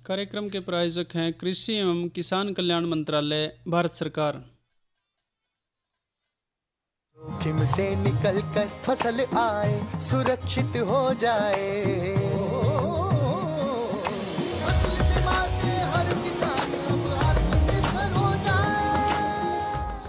कार्यक्रम के प्रायोजक हैं कृषि एवं किसान कल्याण मंत्रालय, भारत सरकार। जोखिम से निकल कर फसल आए, सुरक्षित हो जाए, फसल बीमा से हर किसान अब आत्मनिर्भर हो जाए।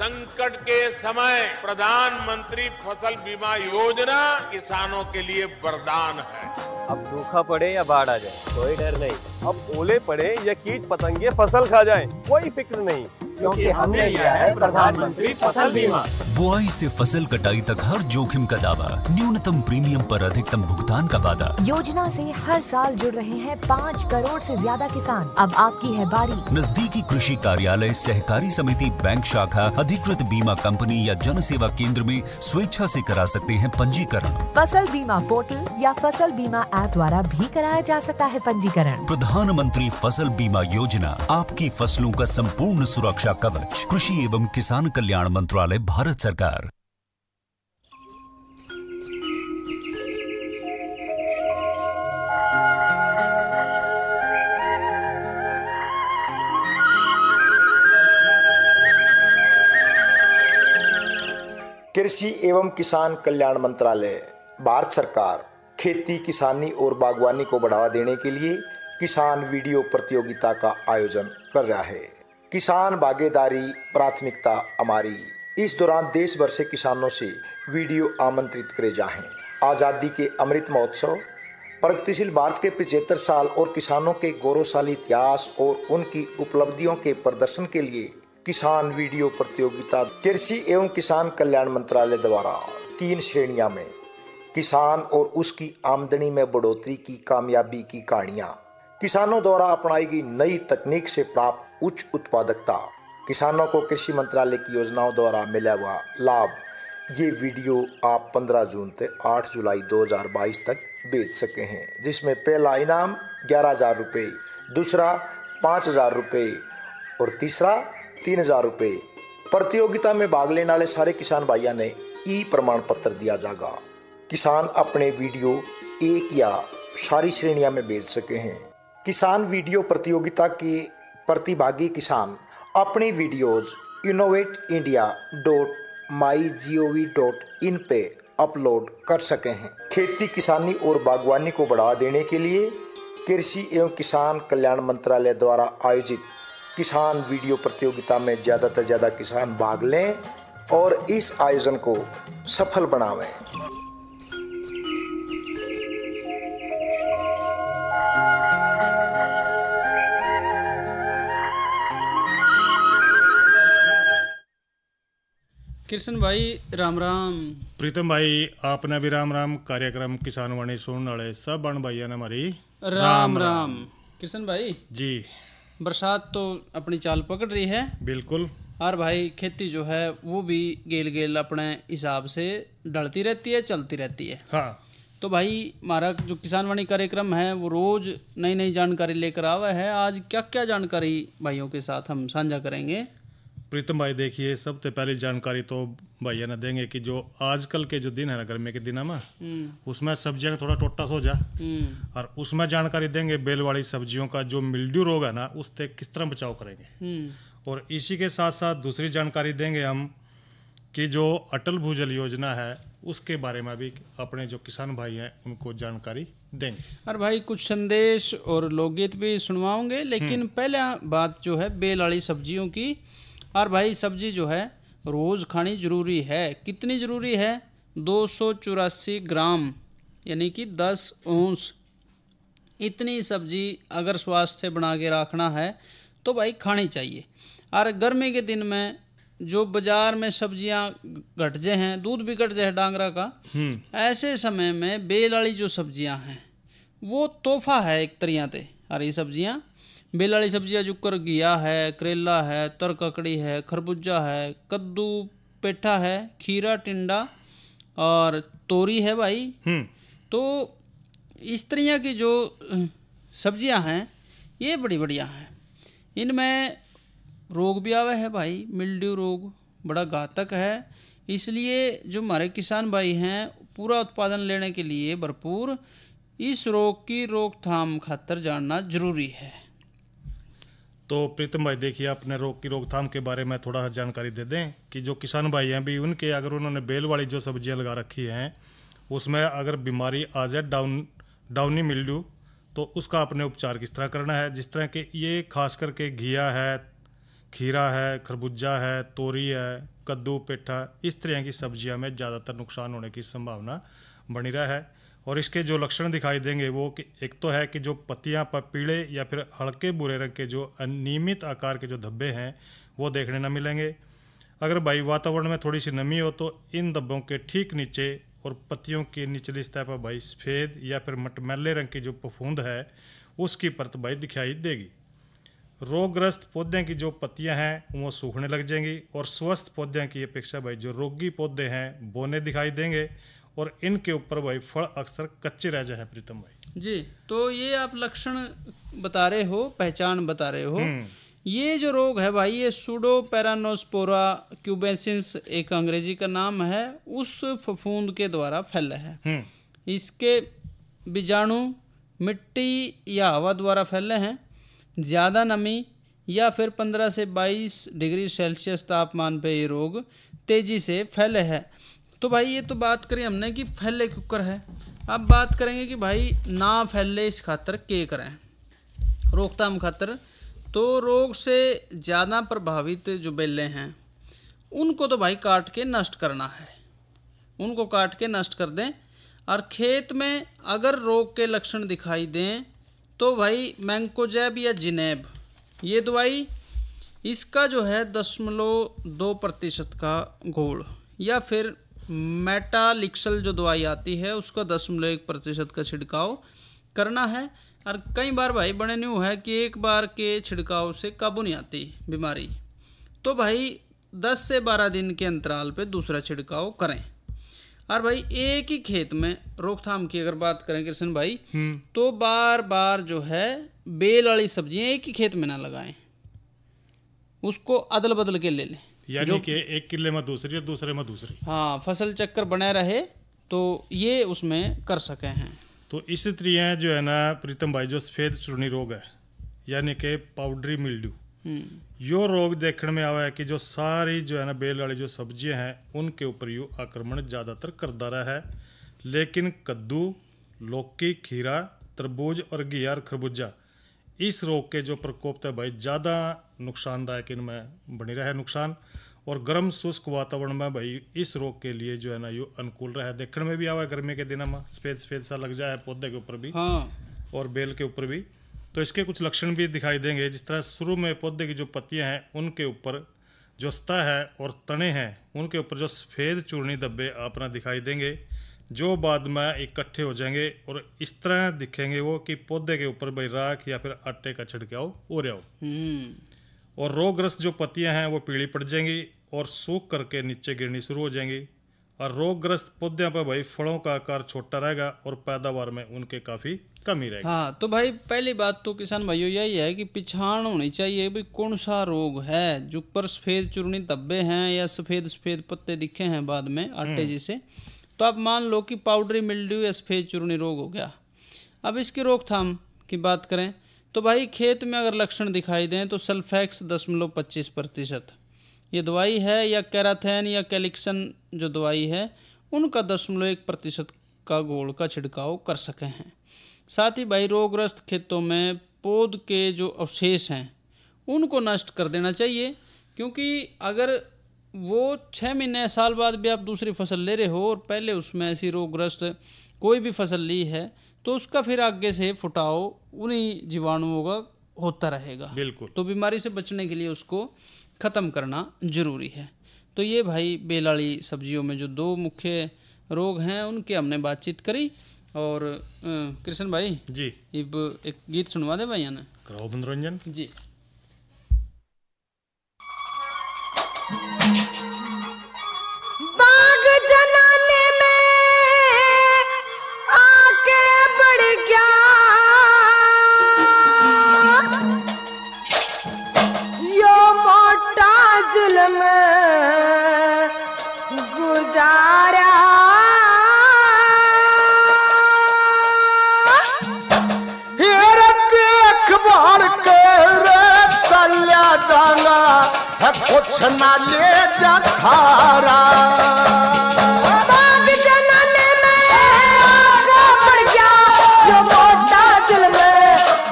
संकट के समय प्रधानमंत्री फसल बीमा योजना किसानों के लिए वरदान है। अब सूखा पड़े या बाढ़ आ जाए कोई डर नहीं, अब ओले पड़े या कीट पतंगे फसल खा जाए कोई फिक्र नहीं, क्योंकि हमने लिया है प्रधानमंत्री फसल बीमा। बुआई से फसल कटाई तक हर जोखिम का दावा, न्यूनतम प्रीमियम पर अधिकतम भुगतान का वादा। योजना से हर साल जुड़ रहे हैं 5 करोड़ से ज्यादा किसान। अब आपकी है बारी। नजदीकी कृषि कार्यालय, सहकारी समिति, बैंक शाखा, अधिकृत बीमा कंपनी या जन सेवा केंद्र में स्वेच्छा से करा सकते हैं पंजीकरण। फसल बीमा पोर्टल या फसल बीमा ऐप द्वारा भी कराया जा सकता है पंजीकरण। प्रधानमंत्री फसल बीमा योजना, आपकी फसलों का संपूर्ण सुरक्षा कवच। कृषि एवं किसान कल्याण मंत्रालय, भारत सरकार। कृषि एवं किसान कल्याण मंत्रालय, भारत सरकार खेती, किसानी और बागवानी को बढ़ावा देने के लिए किसान वीडियो प्रतियोगिता का आयोजन कर रहा है। किसान भागीदारी प्राथमिकता हमारी। इस दौरान देश भर से किसानों से वीडियो आमंत्रित करे जाएं। आज़ादी के अमृत महोत्सव, प्रगतिशील भारत के 75 साल और किसानों के गौरवशाली इतिहास और उनकी उपलब्धियों के प्रदर्शन के लिए किसान वीडियो प्रतियोगिता कृषि एवं किसान कल्याण मंत्रालय द्वारा 3 श्रेणियां में किसान और उसकी आमदनी में बढ़ोतरी की कामयाबी की कहानियां, किसानों द्वारा अपनाई गई नई तकनीक से प्राप्त उच्च उत्पादकता, किसानों को कृषि मंत्रालय की योजनाओं द्वारा मिला हुआ लाभ। ये वीडियो आप 15 जून से 8 जुलाई 2022 तक बेच सके हैं, जिसमें पहला इनाम 11,000 रुपये, दूसरा 5,000 रुपये और तीसरा 3,000 रुपये। प्रतियोगिता में भाग लेने वाले सारे किसान भाइयों ने ई प्रमाण पत्र दिया जाएगा। किसान अपने वीडियो एक या सारी श्रेणियां में बेच सके हैं। किसान वीडियो प्रतियोगिता के प्रतिभागी किसान अपनी वीडियोज innovateindia.mygov.in पे अपलोड कर सके हैं। खेती, किसानी और बागवानी को बढ़ावा देने के लिए कृषि एवं किसान कल्याण मंत्रालय द्वारा आयोजित किसान वीडियो प्रतियोगिता में ज़्यादा से ज़्यादा किसान भाग लें और इस आयोजन को सफल बनावें। कृष्ण भाई राम राम। प्रीतम भाई आपने भी राम राम। कार्यक्रम किसान वाणी सुनने वाले सब बन भाइया ने हमारी राम राम। कृष्ण भाई जी, बरसात तो अपनी चाल पकड़ रही है। बिल्कुल। और भाई खेती जो है वो भी गेल गेल अपने हिसाब से ढलती रहती है, चलती रहती है। हाँ। तो भाई हमारा जो किसान वाणी कार्यक्रम है वो रोज नई नई जानकारी लेकर आवा है। आज क्या क्या जानकारी भाइयों के साथ हम साझा करेंगे? प्रीतम भाई देखिए, सबसे पहली जानकारी तो भैया ने देंगे कि जो आजकल के जो दिन है ना, गर्मी के दिन में उसमें सब्जियां थोड़ा टोटा सो जा, और उसमें जानकारी देंगे बेल वाली सब्जियों का जो मिल्ड्यू रोग है ना उससे किस तरह बचाव करेंगे। और इसी के साथ साथ दूसरी जानकारी देंगे हम कि जो अटल भूजल योजना है उसके बारे में भी अपने जो किसान भाई हैं उनको जानकारी देंगे। और भाई कुछ संदेश और लोकगीत भी सुनवाओगे, लेकिन पहला बात जो है बेल वाली सब्जियों की। और भाई सब्जी जो है रोज़ खानी ज़रूरी है। कितनी ज़रूरी है? 284 ग्राम यानी कि 10 औंस। इतनी सब्जी अगर स्वास्थ्य से बना के रखना है तो भाई खानी चाहिए। और गर्मी के दिन में जो बाज़ार में सब्जियां घट जाए हैं, दूध भी घट जाए डांगरा का, ऐसे समय में बेल वाली जो सब्जियां हैं वो तोहफा है एक तरिया से। हरी सब्जियां, बेल वाली सब्जियां जो कर घिया है, करेला है, तर ककड़ी है, खरबूजा है, कद्दू, पेठा है, खीरा, टिंडा और तोरी है भाई। तो इस तरह की जो सब्जियां हैं ये बड़ी बढ़िया हैं। इनमें रोग भी आवे है भाई। मिल्ड्यू रोग बड़ा घातक है, इसलिए जो हमारे किसान भाई हैं पूरा उत्पादन लेने के लिए भरपूर इस रोग की रोकथाम खातर जानना जरूरी है। तो प्रीतम भाई देखिए, अपने रोग की रोकथाम के बारे में थोड़ा जानकारी दे दें कि जो किसान भाई हैं भी उनके अगर उन्होंने बेल वाली जो सब्जियां लगा रखी हैं उसमें अगर बीमारी आ जाए डाउनी मिल्ड्यू, तो उसका अपने उपचार किस तरह करना है। जिस तरह के ये खास करके घिया है, खीरा है, खरबूजा है, तोरी है, कद्दू, पेठा, इस तरह की सब्जियां में ज़्यादातर नुकसान होने की संभावना बनी रहा है। और इसके जो लक्षण दिखाई देंगे वो कि एक तो है कि जो पत्तियां पर पीले या फिर हल्के भूरे रंग के जो अनियमित आकार के जो धब्बे हैं वो देखने न मिलेंगे। अगर भाई वातावरण में थोड़ी सी नमी हो तो इन धब्बों के ठीक नीचे और पत्तियों की निचली सतह पर भाई सफ़ेद या फिर मटमैले रंग की जो फफूंद है उसकी परत भाई दिखाई देगी। रोगग्रस्त पौधे की जो पत्तियां हैं वो सूखने लग जाएंगी और स्वस्थ पौधों की अपेक्षा भाई जो रोगी पौधे हैं बोने दिखाई देंगे और इनके ऊपर भाई फल अक्सर कच्चे रह जाए। प्रीतम भाई जी, तो ये आप लक्षण बता रहे हो, पहचान बता रहे हो। ये जो रोग है भाई, ये सूडोपेरानोस्पोरा क्यूबेंसिस एक अंग्रेजी का नाम है, उस फफूंद के द्वारा फैला है। इसके बीजाणु मिट्टी या हवा द्वारा फैले हैं। ज़्यादा नमी या फिर 15 से 22 डिग्री सेल्सियस तापमान पे ये रोग तेज़ी से फैले है। तो भाई ये तो बात करी हमने कि फैले क्यों है। अब बात करेंगे कि भाई ना फैले इस खातर के करें रोकथाम खातर। तो रोग से ज़्यादा प्रभावित जो बेलें हैं उनको तो भाई काट के नष्ट करना है, उनको काट के नष्ट कर दें। और खेत में अगर रोग के लक्षण दिखाई दें तो भाई मैंकोजेब या जिनेब ये दवाई, इसका जो है 0.2% का घोल या फिर मेटालिक्सल जो दवाई आती है उसका 0.1% का छिड़काव करना है। और कई बार भाई बड़े न्यू है कि एक बार के छिड़काव से काबू नहीं आती बीमारी, तो भाई 10 से 12 दिन के अंतराल पे दूसरा छिड़काव करें। और भाई एक ही खेत में रोकथाम की अगर बात करें कृष्ण भाई, तो बार बार जो है बेल वाली सब्जियां एक ही खेत में ना लगाएं, उसको अदल बदल के ले लें, यानी कि एक किले में दूसरी और दूसरे में दूसरी। हाँ, फसल चक्कर बना रहे तो ये उसमें कर सके हैं। तो इस तरह जो है ना प्रीतम भाई, जो सफ़ेद चूर्णी रोग है यानी कि पाउडरी मिल्ड्यू, यो रोग देखने में आवा है कि जो सारी जो है ना बेल वाली जो सब्जियां हैं उनके ऊपर यो आक्रमण ज़्यादातर करता रहा है। लेकिन कद्दू, लौकी, खीरा, तरबूज और घिया और खरबूजा, इस रोग के जो प्रकोप है भाई ज़्यादा नुकसानदायक इनमें बनी रहा है नुकसान। और गर्म शुष्क वातावरण में भाई इस रोग के लिए जो है ना यो अनुकूल रहा है। देखने में भी आवा है गर्मी के दिनों में सफ़ेद सफ़ेद सा लग जाए पौधे के ऊपर भी, हाँ, और बेल के ऊपर भी। तो इसके कुछ लक्षण भी दिखाई देंगे, जिस तरह शुरू में पौधे की जो पत्तियां हैं उनके ऊपर जो सतह है और तने हैं उनके ऊपर जो सफ़ेद चूर्णी धब्बे अपना दिखाई देंगे, जो बाद में इकट्ठे हो जाएंगे और इस तरह दिखेंगे वो कि पौधे के ऊपर भाई राख या फिर आटे का छिड़काव हो रहा हो। और रोगग्रस्त जो पत्तियां हैं वो पीली पड़ जाएंगी और सूख करके नीचे गिरनी शुरू हो जाएंगी। और रोगग्रस्त पौधों पर भाई फलों का आकार छोटा रहेगा और पैदावार में उनके काफ़ी कमी रहेगी। हाँ, तो भाई पहली बात तो किसान भाइयों यही है कि पहचान होनी चाहिए भाई कौन सा रोग है। जो पर सफ़ेद चूर्णी धब्बे हैं या सफ़ेद सफ़ेद पत्ते दिखे हैं बाद में आटे जैसे, तो आप मान लो कि पाउडरी मिल्ड्यू या सफ़ेद चूर्णी रोग हो गया। अब इसकी रोकथाम की बात करें तो भाई खेत में अगर लक्षण दिखाई दें तो सल्फेक्स 0.25% ये दवाई है, या कैराथेन या कैलिक्सन जो दवाई है उनका 0.1% का घोल का छिड़काव कर सके हैं। साथ ही भाई रोगग्रस्त खेतों में पौध के जो अवशेष हैं उनको नष्ट कर देना चाहिए, क्योंकि अगर वो 6 महीने साल बाद भी आप दूसरी फसल ले रहे हो और पहले उसमें ऐसी रोगग्रस्त कोई भी फसल ली है तो उसका फिर आगे से फुटाव उन्हीं जीवाणुओं का होता रहेगा। बिल्कुल। तो बीमारी से बचने के लिए उसको ख़त्म करना जरूरी है। तो ये भाई बेल वाली सब्जियों में जो 2 मुख्य रोग हैं उनके हमने बातचीत करी। और कृष्ण भाई जी, अब एक गीत सुनवा दे भाई ने, कराओ मनोरंजन जी। बाग जलाने में आके बढ़ गया यो मोटा जुल्म गुजारा। अखबार के रे कुछ ना ले जा थारा। बाग जनाने में आगा बढ़ गया यो मोटा जुल्म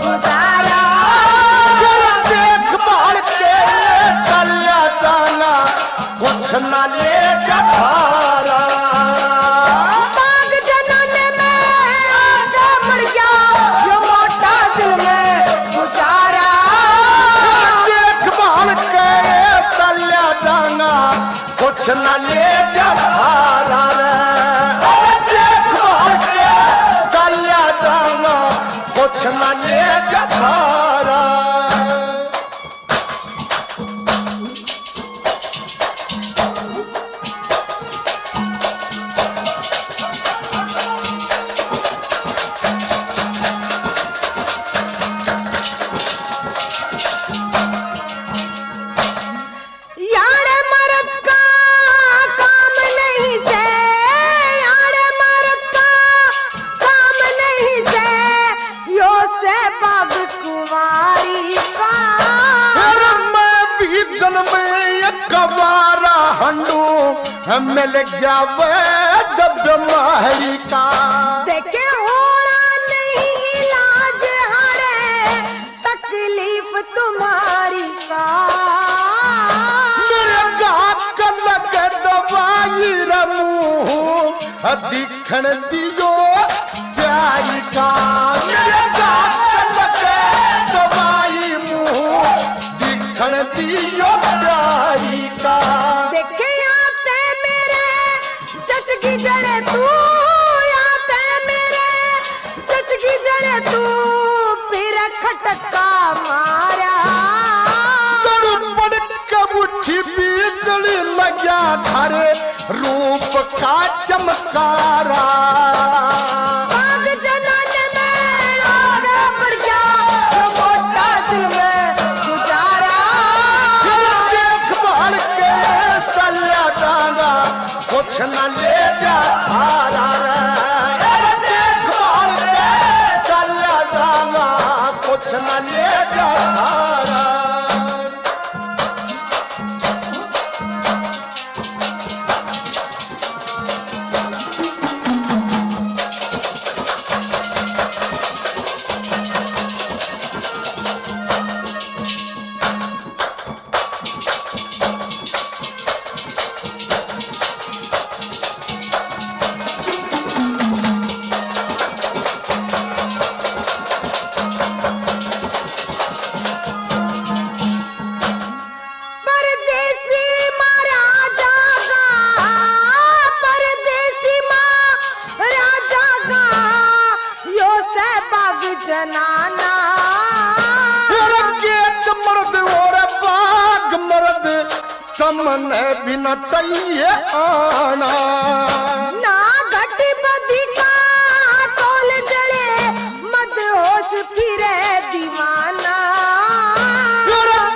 गुजारा। देखभाल के चलिया जाना कुछ ना ले जा थारा। बाग जनाने में आगा बढ़ गया यो मोटा जुल्म गुजारा। देखभाल के चलिया जाना कुछ ना ले जा थारा रे। देखभाल के चलिया जाना कुछ ना ले जा थारा। यारे मर्द का काम नहीं से, यारे मर्द का काम नहीं से, यो से बाग कुंवारी का। मैं भी जन्म एक बारा हंडू मिल गया वे जब महरी का। देखे होना नहीं इलाज हरे तकलीफ तुम्हारी का। मेरे गाक लगे दवाई रमू दिखण दियो प्यारी का। मेरे गाक लगे दवाई मुँह दिखण दियो प्यारी का। देखे आते मेरे चचकी जड़े तू, आते मेरे चचकी जड़े तू, फिर खटका मारा। पड़ कबूठी बिजली लगा थारे रूप का चमकारा। बाग जनाने में आगा बढ़ गया यो मोटा जुल्म गुजारा। देखभाल के चलिया जाना कुछ न ले जा थारा रे। देखभाल के चलिया जाना कुछ न ले जा थारा। परदेसी महाराजा का, परदेसी महाराजा का, यो से बाग जनाना। गेट मर्द और बाग मर्द तमने भी न चाहिए आना। ना घटी बदी का तोल जले मदहोश फिरे दीवाना।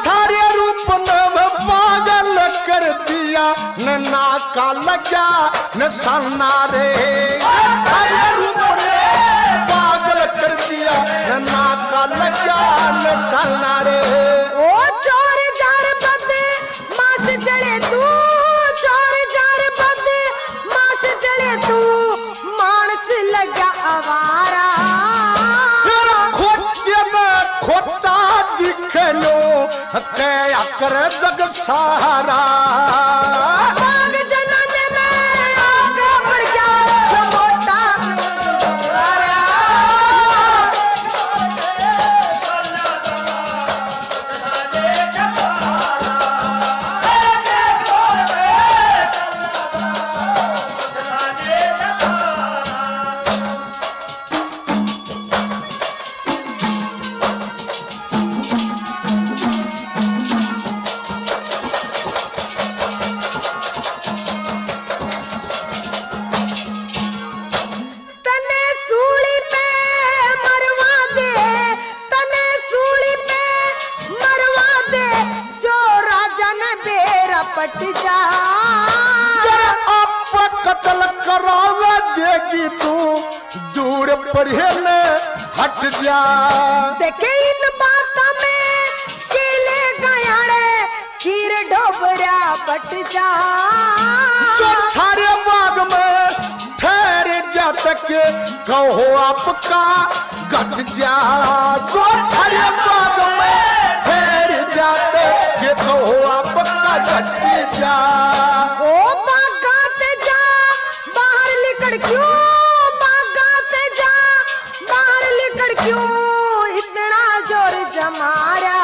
थारे रूप ने पागल कर दिया न नाका लगा न सन्ना रे। थारे रूप ने पागल कर दिया न नाका लगा न सन्ना रे। ओ चोर जार बद मास जले तू, चोर जार बद मास जले तू, मानस लगा आवारा। खोटे में खोटा दिखलो कया कर जग सहारा। बाग जनाने में आगा बढ़ गया यो मोटा गुजारा। पट जा आप कत्ल करावे देगी तू दूर पर न हट जा। देखे इन बातों में केले गयाड़े कीर ढोबरा बट जा जो थारे बाग में ठहर जा तके कहो आपका घट जा। जो थारे बाग में ठहर जा तके कहो आपका घट जा। ओ बागाते जा बाहर लिकड़ क्यों, बागाते जा बाहर लिकड़ क्यों, इतना जोर जमारा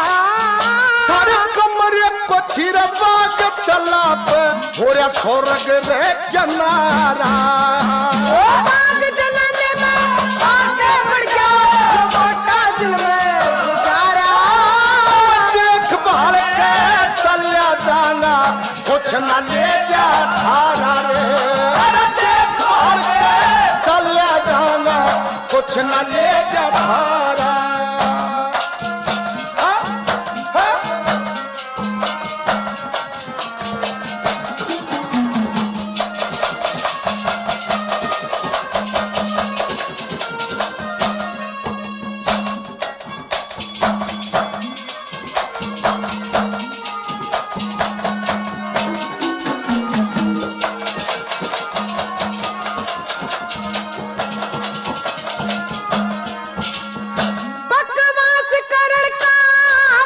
थारे कमरे को थिर बाग चला पे हो रे स्वर्ग रे किनारा। ओ बाग जलाने में आगे बढ़ गया जो मोटा जुल्म गुजारा। देख भाल के चलिया जाना कुछ न ले जा थारा रे। अरे देख भाल के चलिया जाना कुछ न ले जा थारा। बकवास करण का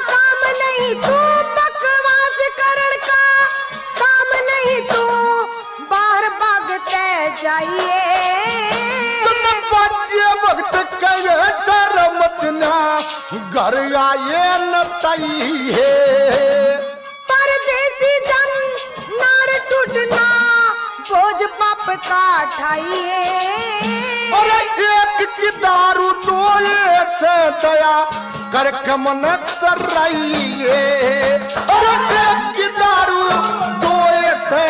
काम नहीं तू, बकवास करण का काम नहीं तू, बाहर भागते जाइए। बच्चे वक्त कहे शर्मत ना घर आए न तई है। परदेसी जंग नार टूटना बोझ पाप का ठाइए। अरे एक की दारू तो ऐसे दया करके मन तराइए। अरे एक की दारू तो ऐसे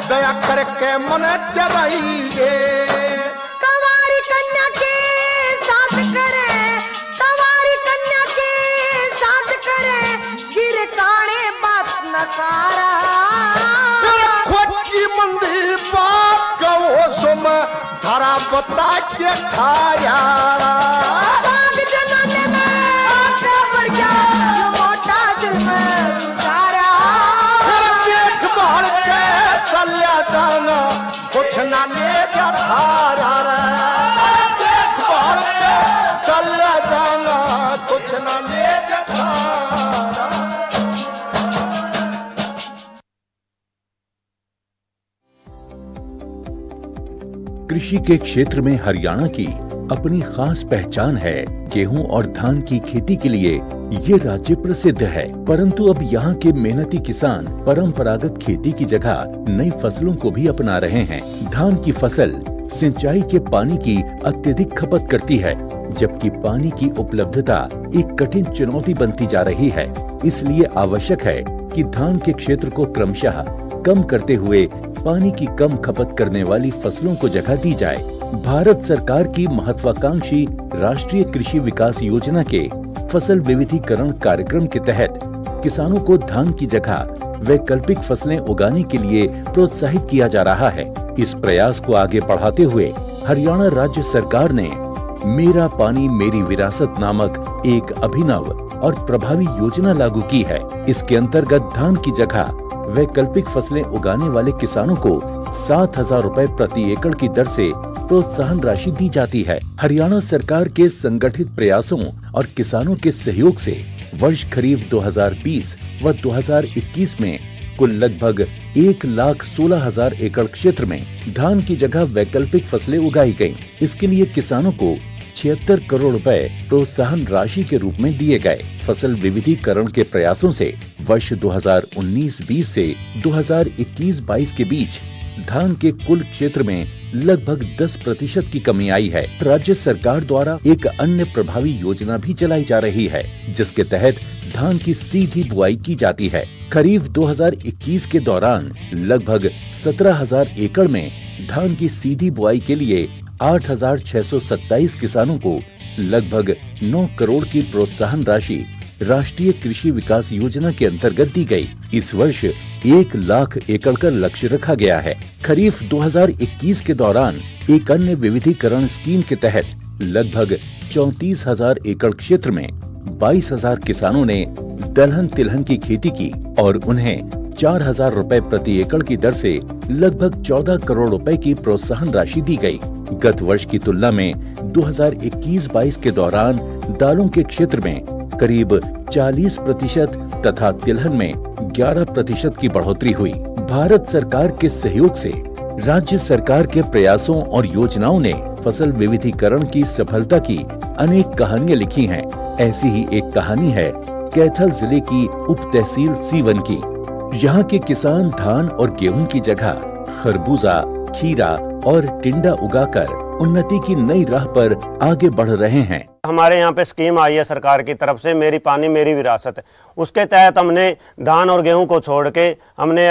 दया करके मन तराइए। कंवारी कन्या के साथ करे, कंवारी कन्या के साथ करे, गिर काणे बात नकारा। खोटी मंदी बात कहो सुम धरा बता के खाया। बाग जलाने में आगे बढ़ गया जो मोटा जुल्म गुजारा। देख भाल के चलिया जाना कुछ न ले जा थारा रे। देख भाल के चलिया जाना कुछ न ले जा थारा। कृषि के क्षेत्र में हरियाणा की अपनी खास पहचान है। गेहूं और धान की खेती के लिए ये राज्य प्रसिद्ध है, परंतु अब यहाँ के मेहनती किसान परंपरागत खेती की जगह नई फसलों को भी अपना रहे हैं। धान की फसल सिंचाई के पानी की अत्यधिक खपत करती है, जबकि पानी की उपलब्धता एक कठिन चुनौती बनती जा रही है। इसलिए आवश्यक है कि धान के क्षेत्र को क्रमशः कम करते हुए पानी की कम खपत करने वाली फसलों को जगह दी जाए। भारत सरकार की महत्वाकांक्षी राष्ट्रीय कृषि विकास योजना के फसल विविधीकरण कार्यक्रम के तहत किसानों को धान की जगह वैकल्पिक फसलें उगाने के लिए प्रोत्साहित किया जा रहा है। इस प्रयास को आगे बढ़ाते हुए हरियाणा राज्य सरकार ने मेरा पानी मेरी विरासत नामक एक अभिनव और प्रभावी योजना लागू की है। इसके अंतर्गत धान की जगह वैकल्पिक फसलें उगाने वाले किसानों को 7,000 रुपए प्रति एकड़ की दर से प्रोत्साहन राशि दी जाती है। हरियाणा सरकार के संगठित प्रयासों और किसानों के सहयोग से वर्ष खरीफ 2020 व 2021 में कुल लगभग 1,16,000 एकड़ क्षेत्र में धान की जगह वैकल्पिक फसलें उगाई गयी। इसके लिए किसानों को 76 करोड़ रुपए प्रोत्साहन राशि के रूप में दिए गए। फसल विविधीकरण के प्रयासों से वर्ष 2019-20 से 2021-22 के बीच धान के कुल क्षेत्र में लगभग 10% की कमी आई है। राज्य सरकार द्वारा एक अन्य प्रभावी योजना भी चलाई जा रही है, जिसके तहत धान की सीधी बुआई की जाती है। खरीफ 2021 के दौरान लगभग 17,000 एकड़ में धान की सीधी बुआई के लिए 8,627 किसानों को लगभग 9 करोड़ की प्रोत्साहन राशि राष्ट्रीय कृषि विकास योजना के अंतर्गत दी गई। इस वर्ष 1 लाख एकड़ का लक्ष्य रखा गया है। खरीफ 2021 के दौरान एक अन्य विविधीकरण स्कीम के तहत लगभग 34,000 एकड़ क्षेत्र में 22,000 किसानों ने दलहन तिलहन की खेती की। और उन्हें 4,000 रुपए प्रति एकड़ की दर से लगभग 14 करोड़ रुपए की प्रोत्साहन राशि दी गई। गत वर्ष की तुलना में 2021-22 के दौरान दालों के क्षेत्र में करीब 40% तथा तिलहन में 11% की बढ़ोतरी हुई। भारत सरकार के सहयोग से राज्य सरकार के प्रयासों और योजनाओं ने फसल विविधीकरण की सफलता की अनेक कहानियां लिखी हैं। ऐसी ही एक कहानी है कैथल जिले की उप तहसील सीवन की। यहाँ के किसान धान और गेहूं की जगह खरबूजा, खीरा और टिंडा उगाकर उन्नति की नई राह पर आगे बढ़ रहे हैं। हमारे यहाँ पे स्कीम आई है सरकार की तरफ से, मेरी पानी मेरी विरासत। उसके तहत हमने धान और गेहूं को छोड़ के हमने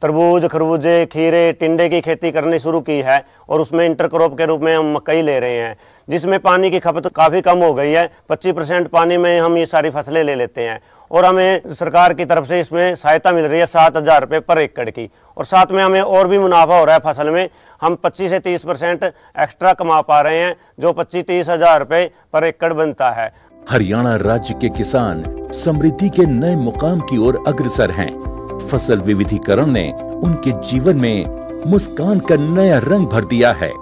तरबूज, खरबूजे, खीरे, टिंडे की खेती करनी शुरू की है और उसमें इंटरक्रॉप के रूप में हम मकई ले रहे हैं, जिसमें पानी की खपत काफ़ी कम हो गई है। 25% पानी में हम ये सारी फसलें ले लेते हैं और हमें सरकार की तरफ से इसमें सहायता मिल रही है 7,000 रुपये पर एकड़ की। और साथ में हमें और भी मुनाफा हो रहा है फसल में, हम 25 से 30% एक्स्ट्रा कमा पा रहे हैं, जो 25-30 हज़ार रुपये पर एकड़ बनता है। हरियाणा राज्य के किसान समृद्धि के नए मुकाम की ओर अग्रसर हैं। फसल विविधीकरण ने उनके जीवन में मुस्कान का नया रंग भर दिया है।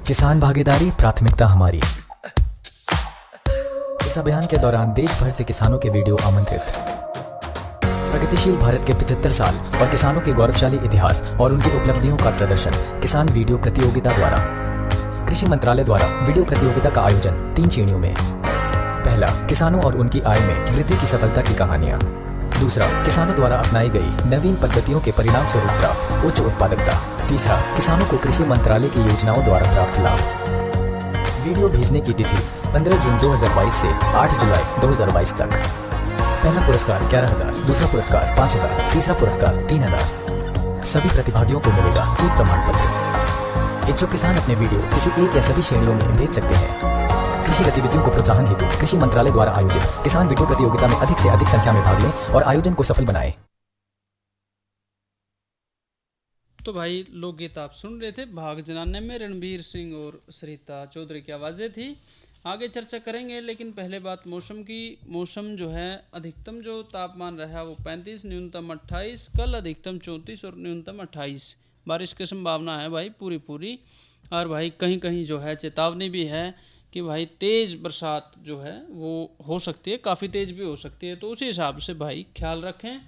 किसान भागीदारी प्राथमिकता हमारी। इस अभियान के दौरान देश भर से किसानों के वीडियो आमंत्रित। प्रगतिशील भारत के 75 साल और किसानों के गौरवशाली इतिहास और उनकी उपलब्धियों का प्रदर्शन किसान वीडियो प्रतियोगिता द्वारा। कृषि मंत्रालय द्वारा वीडियो प्रतियोगिता का आयोजन 3 श्रेणियों में। पहला, किसानों और उनकी आय में वृद्धि की सफलता की कहानियां। दूसरा, किसानों द्वारा अपनाई गई नवीन पद्धतियों के परिणाम स्वरूप प्राप्त उच्च उत्पादकता। तीसरा, किसानों को कृषि मंत्रालय की योजनाओं द्वारा प्राप्त लाभ। वीडियो भेजने की तिथि 15 जून 2022 से 8 जुलाई 2022 तक। पहला पुरस्कार 11,000, दूसरा पुरस्कार 5,000, तीसरा पुरस्कार 3,000। सभी प्रतिभागियों को मिलेगा एक प्रमाण पत्र। इच्छुक किसान अपने वीडियो किसी एक या सभी श्रेणियों में भेज सकते हैं। कृषि गतिविधियों को प्रोत्साहन हेतु कृषि मंत्रालय द्वारा आयोजित किसान वीडियो प्रतियोगिता में अधिक से अधिक संख्या में भाग लें और आयोजन को सफल बनाएं। तो भाई लोकगीत आप सुन रहे थे। भाग जनाने में रणबीर सिंह और सरिता चौधरी की आवाज़ें थी। आगे चर्चा करेंगे, लेकिन पहले बात मौसम की। मौसम जो है, अधिकतम जो तापमान रहा वो 35, न्यूनतम 28। कल अधिकतम 34 और न्यूनतम 28। बारिश की संभावना है भाई पूरी। और भाई कहीं कहीं जो है चेतावनी भी है कि भाई तेज़ बरसात जो है वो हो सकती है, काफ़ी तेज़ भी हो सकती है। तो उसी हिसाब से भाई ख्याल रखें।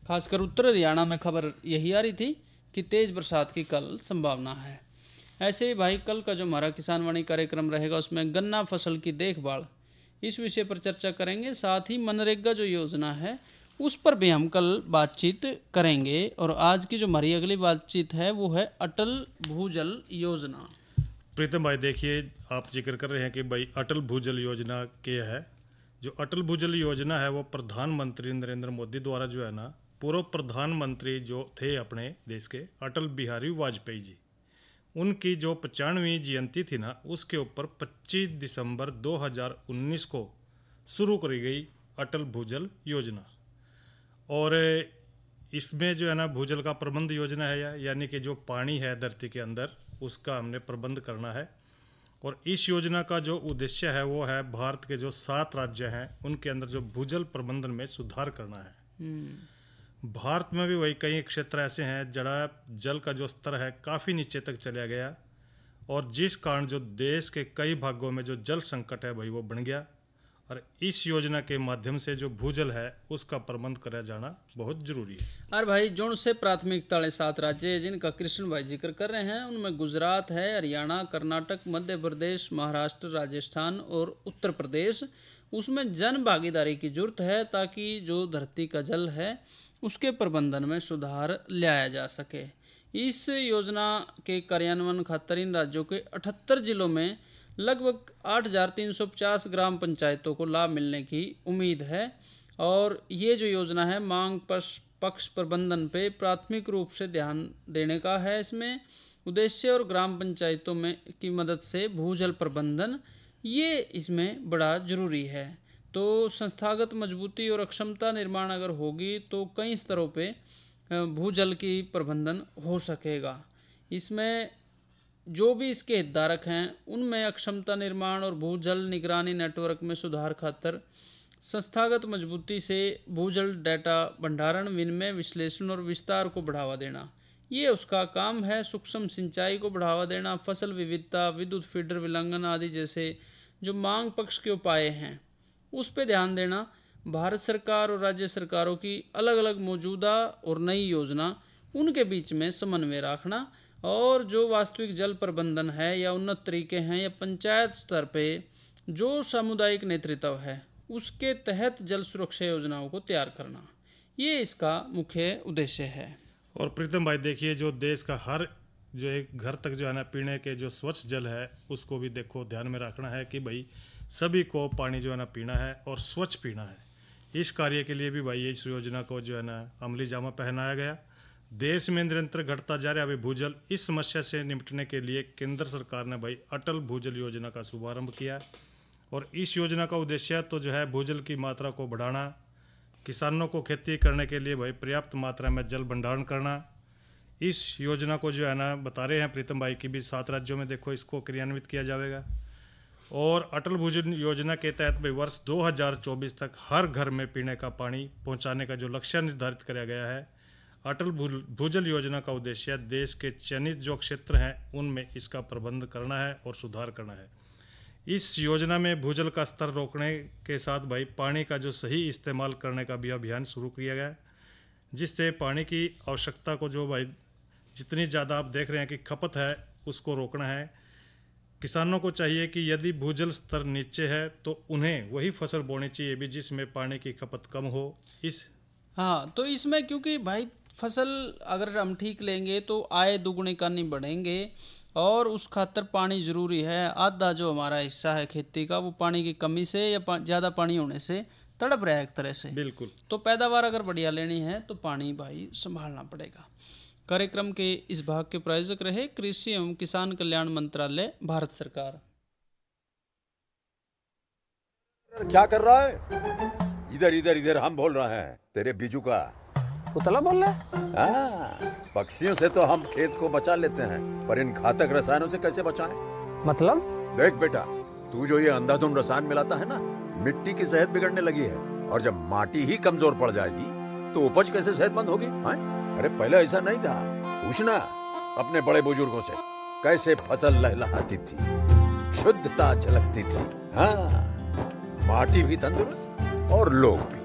खासकर उत्तर हरियाणा में खबर यही आ रही थी कि तेज़ बरसात की कल संभावना है। ऐसे ही भाई कल का जो हमारा किसान वाणी कार्यक्रम रहेगा उसमें गन्ना फसल की देखभाल, इस विषय पर चर्चा करेंगे। साथ ही मनरेगा जो योजना है उस पर भी हम कल बातचीत करेंगे। और आज की जो हमारी अगली बातचीत है वो है अटल भूजल योजना। प्रीतम भाई देखिए, आप जिक्र कर रहे हैं कि भाई अटल भूजल योजना क्या है। जो अटल भूजल योजना है वो प्रधानमंत्री नरेंद्र मोदी द्वारा जो है ना, पूर्व प्रधानमंत्री जो थे अपने देश के अटल बिहारी वाजपेयी जी, उनकी जो 95वीं जयंती थी ना, उसके ऊपर 25 दिसंबर 2019 को शुरू करी गई अटल भूजल योजना। और इसमें जो है ना भूजल का प्रबंध योजना है, यानी कि जो पानी है धरती के अंदर उसका हमने प्रबंध करना है। और इस योजना का जो उद्देश्य है वो है भारत के जो 7 राज्य हैं उनके अंदर जो भूजल प्रबंधन में सुधार करना है। भारत में भी वही कई क्षेत्र ऐसे हैं जहाँ जल का जो स्तर है काफ़ी नीचे तक चला गया, और जिस कारण जो देश के कई भागों में जो जल संकट है भाई वो बन गया। और इस योजना के माध्यम से जो भूजल है उसका प्रबंध करा जाना बहुत जरूरी है। और भाई जो से प्राथमिकता वाले 7 राज्य जिनका कृष्ण भाई जिक्र कर रहे हैं उनमें गुजरात है, हरियाणा, कर्नाटक, मध्य प्रदेश, महाराष्ट्र, राजस्थान और उत्तर प्रदेश। उसमें जन भागीदारी की जरूरत है ताकि जो धरती का जल है उसके प्रबंधन में सुधार लाया जा सके। इस योजना के कार्यान्वयन खातिर इन राज्यों के 78 जिलों में लगभग 8,350 ग्राम पंचायतों को लाभ मिलने की उम्मीद है। और ये जो योजना है मांग पक्ष प्रबंधन पे प्राथमिक रूप से ध्यान देने का है। इसमें उद्देश्य और ग्राम पंचायतों में की मदद से भूजल प्रबंधन ये इसमें बड़ा जरूरी है। तो संस्थागत मजबूती और अक्षमता निर्माण अगर होगी तो कई स्तरों पे भूजल की प्रबंधन हो सकेगा। इसमें जो भी इसके हितधारक हैं उनमें अक्षमता निर्माण और भूजल निगरानी नेटवर्क में सुधार खातर संस्थागत मजबूती से भूजल डेटा भंडारण, विनिमय, विश्लेषण और विस्तार को बढ़ावा देना, ये उसका काम है। सूक्ष्म सिंचाई को बढ़ावा देना, फसल विविधता, विद्युत फीडर विलंघन आदि जैसे जो मांग पक्ष के उपाय हैं उस पर ध्यान देना। भारत सरकार और राज्य सरकारों की अलग अलग मौजूदा और नई योजना, उनके बीच में समन्वय रखना, और जो वास्तविक जल प्रबंधन है या उन्नत तरीके हैं या पंचायत स्तर पे जो सामुदायिक नेतृत्व है उसके तहत जल सुरक्षा योजनाओं को तैयार करना, ये इसका मुख्य उद्देश्य है। और प्रीतम भाई देखिए, जो देश का हर जो एक घर तक जो है ना पीने के जो स्वच्छ जल है उसको भी देखो ध्यान में रखना है कि भाई सभी को पानी जो है ना पीना है और स्वच्छ पीना है। इस कार्य के लिए भी भाई इस योजना को जो है ना अमली जामा पहनाया गया। देश में निरंतर घटता जा रहा है भूजल, इस समस्या से निपटने के लिए केंद्र सरकार ने भाई अटल भूजल योजना का शुभारंभ किया। और इस योजना का उद्देश्य तो जो है भूजल की मात्रा को बढ़ाना, किसानों को खेती करने के लिए भाई पर्याप्त मात्रा में जल भंडारण करना। इस योजना को जो है ना बता रहे हैं प्रीतम भाई की भी 7 राज्यों में देखो इसको क्रियान्वित किया जाएगा। और अटल भूजल योजना के तहत भाई वर्ष 2024 तक हर घर में पीने का पानी पहुंचाने का जो लक्ष्य निर्धारित किया गया है। अटल भूजल योजना का उद्देश्य देश के चयनित जो क्षेत्र हैं उनमें इसका प्रबंध करना है और सुधार करना है। इस योजना में भूजल का स्तर रोकने के साथ भाई पानी का जो सही इस्तेमाल करने का भी अभियान शुरू किया गया, जिससे पानी की आवश्यकता को जो भाई जितनी ज़्यादा आप देख रहे हैं कि खपत है उसको रोकना है। किसानों को चाहिए कि यदि भूजल स्तर नीचे है तो उन्हें वही फसल बोनी चाहिए भी जिसमें पानी की खपत कम हो। तो इसमें क्योंकि भाई फसल अगर हम ठीक लेंगे तो आय दुगुनी करनी बढ़ेंगे और उस खातर पानी ज़रूरी है। आधा जो हमारा हिस्सा है खेती का वो पानी की कमी से या ज़्यादा पानी होने से तड़प रहा है एक तरह से। बिल्कुल। तो पैदावार अगर बढ़िया लेनी है तो पानी भाई संभालना पड़ेगा। कार्यक्रम के इस भाग के प्रायोजक रहे कृषि एवं किसान कल्याण मंत्रालय, भारत सरकार। क्या कर रहा है? इधर इधर इधर हम बोल रहे हैं तेरे बीजू का। उतला बोल रहा है? पक्षियों से तो हम खेत को बचा लेते हैं, पर इन घातक रसायनों से कैसे बचाएं? मतलब? देख बेटा, तू जो ये अंधाधुंध रसायन मिलाता है ना, मिट्टी की सेहत बिगड़ने लगी है। और जब माटी ही कमजोर पड़ जाएगी तो उपज कैसे सेहतमंद होगी? अरे पहले ऐसा नहीं था। पूछना अपने बड़े बुजुर्गों से, कैसे फसल लहलहाती थी, शुद्धता झलकती थी। हाँ, माटी भी तंदुरुस्त और लोग भी।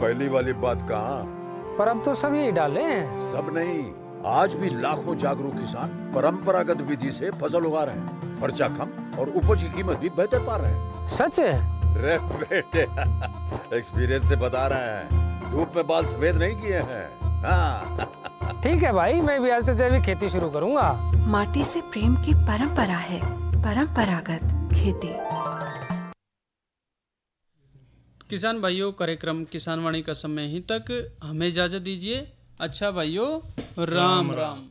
पहली वाली बात कहाँ? पर अब तो सब यही डाले हैं। सब नहीं, आज भी लाखों जागरूक किसान परंपरागत विधि से फसल उगा रहे हैं। खर्चा कम और उपज की कीमत भी बेहतर पा रहे हैं। सच है? रे बेटे, एक्सपीरियंस से बता रहे हैं, धूप में बाल सफेद नहीं किए हैं। हाँ। ठीक है भाई, मैं भी आज से जैविक खेती शुरू करूंगा। माटी से प्रेम की परंपरा है, परंपरागत खेती। किसान भाइयों, कार्यक्रम किसान वाणी का समय ही तक, हमें इजाजत दीजिए। अच्छा भाइयों, राम राम।